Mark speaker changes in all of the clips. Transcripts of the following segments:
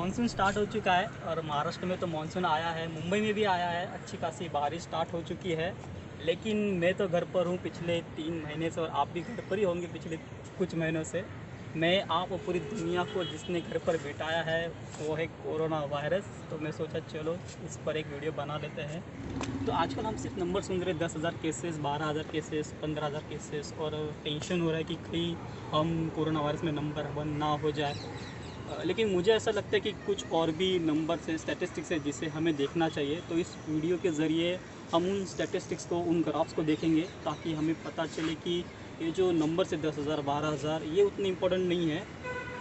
Speaker 1: Monsoon start हो चुका है और महाराष्ट्र में तो मानसून आया है, मुंबई में भी आया है, अच्छी खासी बारिश स्टार्ट हो चुकी है। लेकिन मैं तो घर पर हूँ पिछले 3 महीने से और आप भी घर पर ही होंगे पिछले कुछ महीनों से। मैं आप और पूरी दुनिया को जिसने घर पर बिठाया है वो है कोरोना वायरस। तो मैं सोचा चलो इस पर एक वीडियो बना लेते हैं। तो आजकल हम सिर्फ नंबर सुन रहे 10,000 केसेस, 12,000 केसेस, 15,000 केसेस और टेंशन हो रहा है कि कहीं हम कोरोना वायरस में नंबर 1 ना हो जाए। लेकिन मुझे ऐसा लगता है कि कुछ और भी नंबर्स हैं, स्टैटिस्टिक्स है जिसे हमें देखना चाहिए। तो इस वीडियो के ज़रिए हम उन स्टैटिस्टिक्स को, उन ग्राफ्स को देखेंगे ताकि हमें पता चले कि ये जो नंबर से 10,000 12,000 ये उतने इम्पोर्टेंट नहीं है।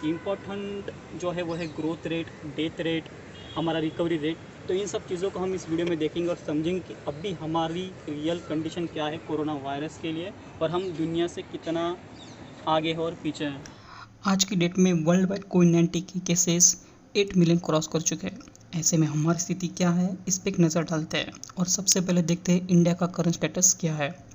Speaker 1: इम्पोर्टेंट जो है वो है ग्रोथ रेट, डेथ रेट, हमारा रिकवरी रेट। तो इन सब चीज़ों को हम इस वीडियो में देखेंगे और समझेंगे कि अभी हमारी रियल कंडीशन क्या है कोरोना वायरस के लिए और हम दुनिया से कितना आगे हैं और पीछे हैं। आज की डेट में वर्ल्ड वाइड कोविड-19 के केसेस 8 मिलियन क्रॉस कर चुके हैं। ऐसे में हमारी स्थिति क्या है इस पर एक नज़र डालते हैं और सबसे पहले देखते हैं इंडिया का करंट स्टेटस क्या है।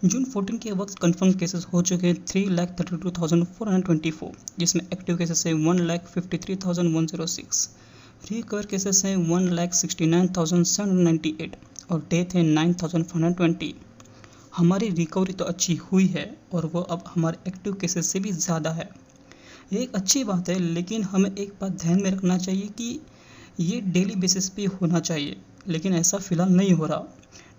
Speaker 1: जून 14 के वक्त कंफर्म केसेस हो चुके हैं 3,32,424, जिसमें एक्टिव केसेस है 1,53,106, रिकवर केसेस हैं 1,69,798 और डेथ है 9,520। हमारी रिकवरी तो अच्छी हुई है और वो अब हमारे एक्टिव केसेस से भी ज़्यादा है। ये एक अच्छी बात है, लेकिन हमें एक बात ध्यान में रखना चाहिए कि ये डेली बेसिस पे होना चाहिए, लेकिन ऐसा फ़िलहाल नहीं हो रहा।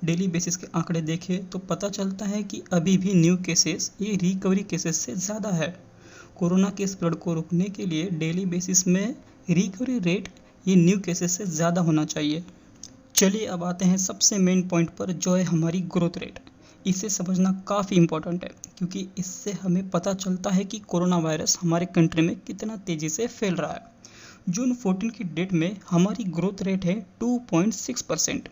Speaker 1: डेली बेसिस के आंकड़े देखें तो पता चलता है कि अभी भी न्यू केसेस ये रिकवरी केसेस से ज़्यादा है। कोरोना के स्प्रेड को रोकने के लिए डेली बेसिस में रिकवरी रेट ये न्यू केसेस से ज़्यादा होना चाहिए। चलिए अब आते हैं सबसे मेन पॉइंट पर, जो है हमारी ग्रोथ रेट। इसे समझना काफ़ी इम्पोर्टेंट है क्योंकि इससे हमें पता चलता है कि कोरोना वायरस हमारे कंट्री में कितना तेज़ी से फैल रहा है। जून 14 की डेट में हमारी ग्रोथ रेट है 2.6%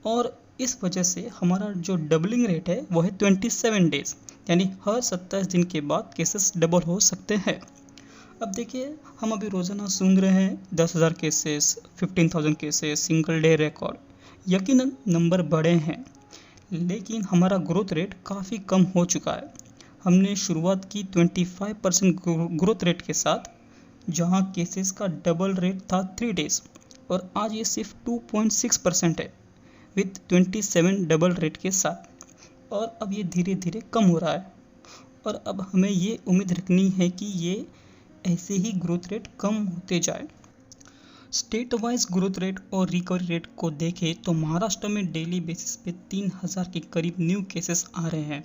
Speaker 1: और इस वजह से हमारा जो डबलिंग रेट है वो है 27 डेज़, यानी हर 27 दिन के बाद केसेस डबल हो सकते हैं। अब देखिए, हम अभी रोज़ाना सुन रहे हैं 10,000 cases, 15,000 cases, single day record. यकीनन नंबर बड़े हैं, लेकिन हमारा ग्रोथ रेट काफ़ी कम हो चुका है। हमने शुरुआत की 25% ग्रोथ रेट के साथ, जहां केसेस का डबल रेट था 3 डेज़, और आज ये सिर्फ 2.6% है विथ 27 डबल रेट के साथ। और अब ये धीरे धीरे कम हो रहा है और अब हमें ये उम्मीद रखनी है कि ये ऐसे ही ग्रोथ रेट कम होते जाए। स्टेट वाइज ग्रोथ रेट और रिकवरी रेट को देखें तो महाराष्ट्र में डेली बेसिस पे 3,000 के करीब न्यू केसेस आ रहे हैं।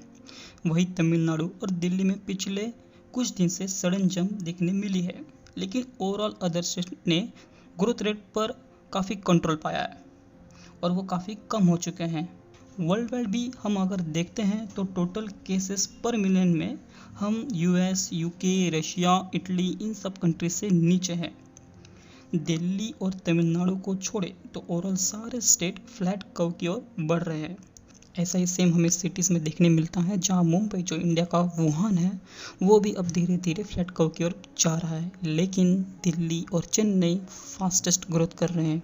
Speaker 1: वहीं तमिलनाडु और दिल्ली में पिछले कुछ दिन से सडन जंप देखने मिली है, लेकिन ओवरऑल अदर स्टेट ने ग्रोथ रेट पर काफ़ी कंट्रोल पाया है और वो काफ़ी कम हो चुके हैं। वर्ल्ड वाइड भी हम अगर देखते हैं तो टोटल केसेस पर मिलियन में हम यूएस, यूके, रशिया, इटली इन सब कंट्री से नीचे हैं। दिल्ली और तमिलनाडु को छोड़े तो ओवरऑल सारे स्टेट फ्लैट कर्व की ओर बढ़ रहे हैं। ऐसा ही सेम हमें सिटीज़ में देखने मिलता है, जहां मुंबई जो इंडिया का वुहान है वो भी अब धीरे धीरे फ्लैट कर्व की ओर जा रहा है, लेकिन दिल्ली और चेन्नई फास्टेस्ट ग्रोथ कर रहे हैं।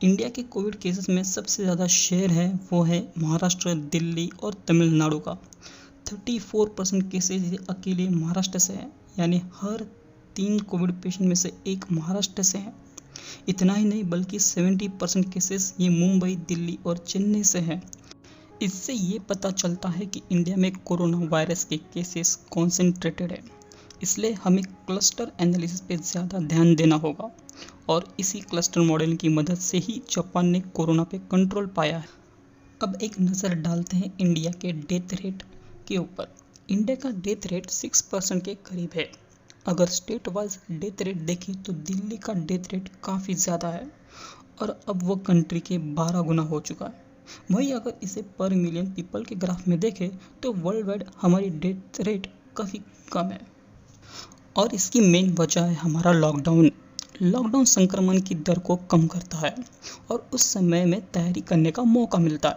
Speaker 1: इंडिया के कोविड केसेस में सबसे ज़्यादा शेयर है वो है महाराष्ट्र, दिल्ली और तमिलनाडु का। 34% केसेस ये अकेले महाराष्ट्र से हैं, यानी हर 3 कोविड पेशेंट में से एक महाराष्ट्र से हैं। इतना ही नहीं बल्कि 70% केसेस ये मुंबई, दिल्ली और चेन्नई से हैं। इससे ये पता चलता है कि इंडिया में कोरोना वायरस के केसेस कॉन्सेंट्रेटेड है, इसलिए हमें क्लस्टर एनालिसिस पे ज़्यादा ध्यान देना होगा और इसी क्लस्टर मॉडल की मदद से ही जापान ने कोरोना पे कंट्रोल पाया है। अब एक नज़र डालते हैं इंडिया के डेथ रेट के ऊपर। इंडिया का डेथ रेट 6% के करीब है। अगर स्टेट वाइज डेथ रेट देखें तो दिल्ली का डेथ रेट काफ़ी ज़्यादा है और अब वो कंट्री के 12 गुना हो चुका है। वहीं अगर इसे पर मिलियन पीपल के ग्राफ में देखें तो वर्ल्ड वाइड हमारी डेथ रेट काफ़ी कम है और इसकी मेन वजह है हमारा लॉकडाउन। लॉकडाउन संक्रमण की दर को कम करता है और उस समय में तैयारी करने का मौका मिलता है।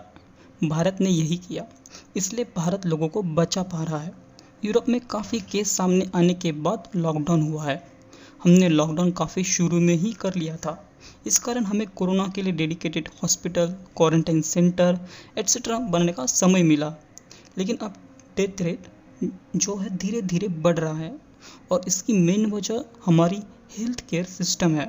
Speaker 1: भारत ने यही किया, इसलिए भारत लोगों को बचा पा रहा है। यूरोप में काफ़ी केस सामने आने के बाद लॉकडाउन हुआ है। हमने लॉकडाउन काफ़ी शुरू में ही कर लिया था, इस कारण हमें कोरोना के लिए dedicated hospital, quarantine centre etcetera बनने का समय मिला। लेकिन अब डेथ रेट जो है धीरे धीरे बढ़ रहा है और इसकी मेन वजह हमारी हेल्थ केयर सिस्टम है।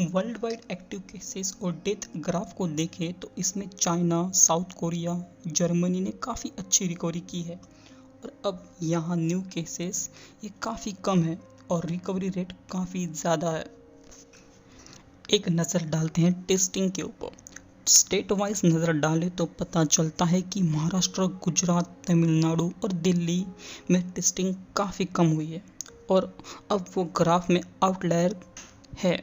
Speaker 1: वर्ल्ड वाइड एक्टिव केसेस और डेथ ग्राफ को देखें तो इसमें चाइना, साउथ कोरिया, जर्मनी ने काफ़ी अच्छी रिकवरी की है और अब यहाँ न्यू केसेस ये काफ़ी कम है और रिकवरी रेट काफ़ी ज़्यादा है। एक नज़र डालते हैं टेस्टिंग के ऊपर। स्टेट वाइज नज़र डालें तो पता चलता है कि महाराष्ट्र, गुजरात, तमिलनाडु और दिल्ली में टेस्टिंग काफ़ी कम हुई है और अब वो ग्राफ में आउटलायर है।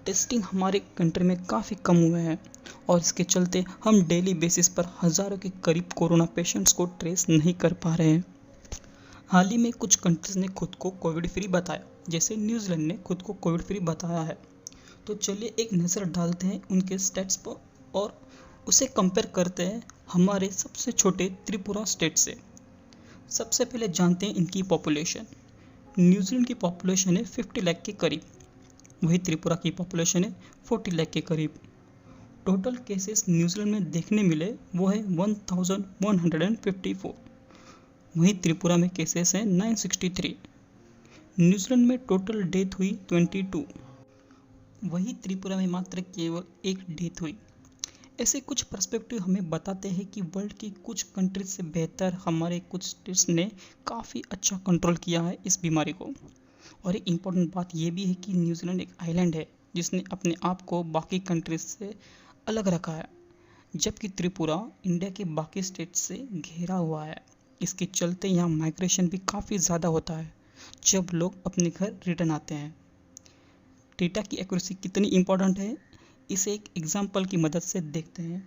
Speaker 1: टेस्टिंग हमारे कंट्री में काफ़ी कम हुए हैं और इसके चलते हम डेली बेसिस पर हज़ारों के करीब कोरोना पेशेंट्स को ट्रेस नहीं कर पा रहे हैं। हाल ही में कुछ कंट्रीज ने खुद को कोविड फ्री बताया, जैसे न्यूजीलैंड ने खुद को कोविड फ्री बताया है। तो चलिए एक नज़र डालते हैं उनके स्टेट्स पर और उसे कंपेयर करते हैं हमारे सबसे छोटे त्रिपुरा स्टेट से। सबसे पहले जानते हैं इनकी पॉपुलेशन। न्यूजीलैंड की पॉपुलेशन है 50 लाख के करीब, वही त्रिपुरा की पॉपुलेशन है 40 लाख के करीब। टोटल केसेस न्यूजीलैंड में देखने मिले वो है 1154, वहीं त्रिपुरा में केसेस हैं 963। न्यूजीलैंड में टोटल डेथ हुई 22, वहीं त्रिपुरा में मात्र केवल एक डेथ हुई। ऐसे कुछ पर्सपेक्टिव हमें बताते हैं कि वर्ल्ड की कुछ कंट्रीज से बेहतर हमारे कुछ स्टेट्स ने काफ़ी अच्छा कंट्रोल किया है इस बीमारी को। और एक इम्पॉर्टेंट बात यह भी है कि न्यूजीलैंड एक आइलैंड है जिसने अपने आप को बाकी कंट्रीज से अलग रखा है, जबकि त्रिपुरा इंडिया के बाकी स्टेट से घिरा हुआ है। इसके चलते यहाँ माइग्रेशन भी काफ़ी ज़्यादा होता है जब लोग अपने घर रिटर्न आते हैं। डेटा की एक्यूरेसी कितनी इम्पोर्टेंट है इसे एक एग्जाम्पल की मदद से देखते हैं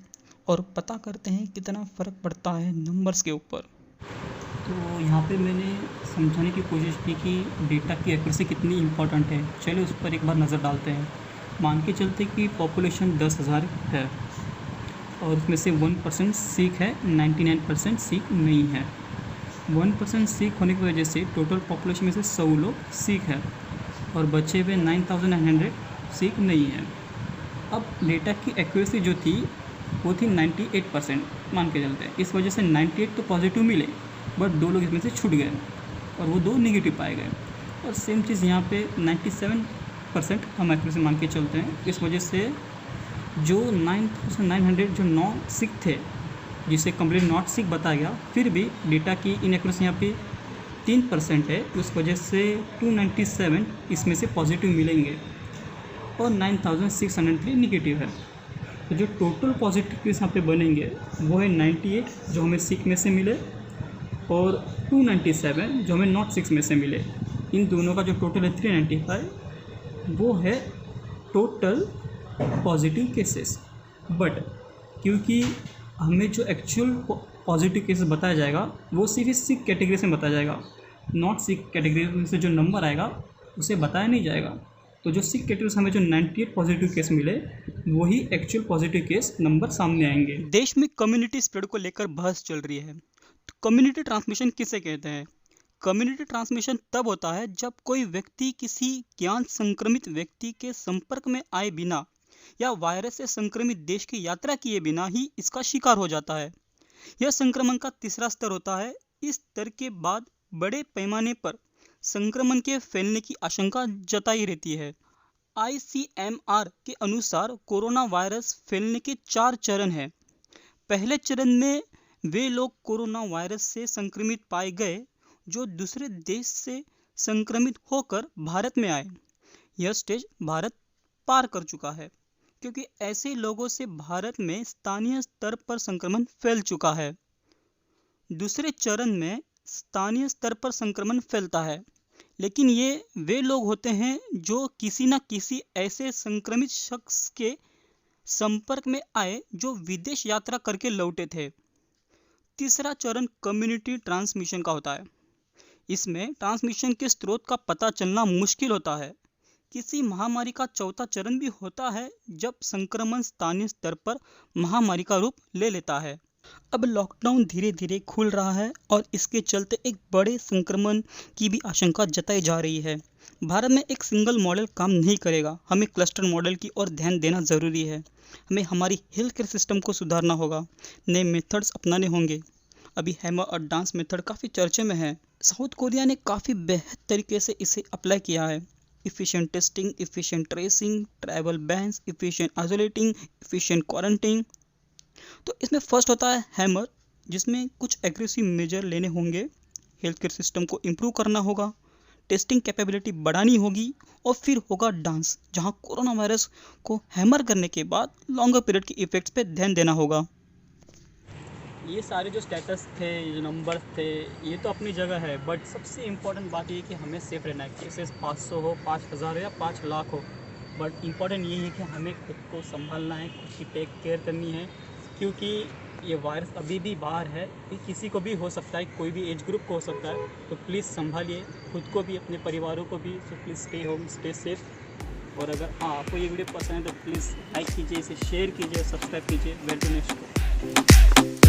Speaker 1: और पता करते हैं कितना फ़र्क पड़ता है नंबर्स के ऊपर। तो यहाँ पे मैंने समझाने की कोशिश की कि डेटा की एक्यूरेसी कितनी इम्पोर्टेंट है। चलिए उस पर एक बार नज़र डालते हैं। मान के चलते कि पॉपुलेशन 10,000 है और उसमें से 1% सिख है, 99% सिख नहीं है। 1% सिख होने की वजह से टोटल पॉपुलेशन में से 100 लोग सिख है और बचे हुए 9,900 सिख नहीं है। अब डेटा की एक्यूरेसी जो थी वो थी 98% मान के चलते हैं। इस वजह से 98 तो पॉजिटिव मिले बट 2 लोग इसमें से छूट गए और वो 2 नेगेटिव पाए गए। और सेम चीज़ यहाँ पे 97% हम एक्यूरेसी मान के चलते हैं। इस वजह से जो 9,900 जो नॉन सिक थे जिसे कंप्लीट नॉट सिक बताया गया, फिर भी डेटा की इनएक्यूरेसी यहाँ पे 3% है। उस वजह से 297 इसमें से पॉजिटिव मिलेंगे और 9,603 निगेटिव है। तो जो टोटल पॉजिटिव केस यहाँ पे बनेंगे वो है 98 जो हमें सिक में से मिले और 297 जो हमें नॉट सिक्स में से मिले। इन दोनों का जो टोटल है 395 वो है टोटल पॉजिटिव केसेस। बट क्योंकि हमें जो एक्चुअल पॉजिटिव केसेस बताया जाएगा वो सिर्फ इस सिक कैटेगरी से बताया जाएगा, नॉट सिक कैटेगरी में से जो नंबर आएगा उसे बताया नहीं जाएगा। तो जो सिक कैटेगरी से हमें जो 98 पॉजिटिव केस मिले वही एक्चुअल पॉजिटिव केस नंबर सामने आएंगे। देश में कम्युनिटी स्प्रेड को लेकर बहस चल रही है। तो कम्युनिटी ट्रांसमिशन किसे कहते हैं? कम्युनिटी ट्रांसमिशन तब होता है जब कोई व्यक्ति किसी ज्ञान संक्रमित व्यक्ति के संपर्क में आए बिना या वायरस से संक्रमित देश की यात्रा किए बिना ही इसका शिकार हो जाता है। यह संक्रमण का तीसरा स्तर होता है। इस स्तर के बाद बड़े पैमाने पर संक्रमण के फैलने की आशंका जताई रहती है। ICMR के अनुसार कोरोना वायरस फैलने के 4 चरण हैं। पहले चरण में वे लोग कोरोना वायरस से संक्रमित पाए गए जो दूसरे देश से संक्रमित होकर भारत में आए। यह स्टेज भारत पार कर चुका है क्योंकि ऐसे लोगों से भारत में स्थानीय स्तर पर संक्रमण फैल चुका है। दूसरे चरण में स्थानीय स्तर पर संक्रमण फैलता है, लेकिन ये वे लोग होते हैं जो किसी न किसी ऐसे संक्रमित शख्स के संपर्क में आए जो विदेश यात्रा करके लौटे थे। तीसरा चरण कम्युनिटी ट्रांसमिशन का होता है। इसमें ट्रांसमिशन के स्रोत का पता चलना मुश्किल होता है। किसी महामारी का चौथा चरण भी होता है जब संक्रमण स्थानीय स्तर पर महामारी का रूप ले लेता है। अब लॉकडाउन धीरे धीरे खुल रहा है और इसके चलते एक बड़े संक्रमण की भी आशंका जताई जा रही है। भारत में एक सिंगल मॉडल काम नहीं करेगा, हमें क्लस्टर मॉडल की ओर ध्यान देना ज़रूरी है। हमें हमारी हेल्थ केयर सिस्टम को सुधारना होगा, नए मेथड्स अपनाने होंगे। अभी हैमर और डांस मेथड काफ़ी चर्चे में है। साउथ कोरिया ने काफ़ी बेहतर तरीके से इसे अप्लाई किया है। efficient testing, efficient tracing, travel bans, efficient isolating, efficient quarantine। तो इसमें फर्स्ट होता है हैमर, जिसमें कुछ एग्रेसिव मेजर लेने होंगे, हेल्थ केयर सिस्टम को इम्प्रूव करना होगा, टेस्टिंग कैपेबिलिटी बढ़ानी होगी, और फिर होगा डांस, जहां कोरोना वायरस को हैमर करने के बाद लॉन्गर पीरियड के इफेक्ट्स पे ध्यान देना होगा। ये सारे जो स्टेटस थे, ये जो नंबर्स थे, ये तो अपनी जगह है, बट सबसे इम्पोर्टेंट बात ये है कि हमें सेफ रहना है। केसेस 500 हो, 5000 हो या 5 लाख हो, बट इम्पोर्टेंट ये है कि हमें खुद को संभालना है, खुद की टेक केयर करनी है, क्योंकि ये वायरस अभी भी बाहर है, ये किसी को भी हो सकता है, कोई भी एज ग्रुप को हो सकता है। तो प्लीज़ संभालिए खुद को भी, अपने परिवारों को भी। So please stay home, stay safe. और अगर आपको ये वीडियो पसंद है तो प्लीज़ लाइक कीजिए, इसे शेयर कीजिए, सब्सक्राइब कीजिए। Well to next.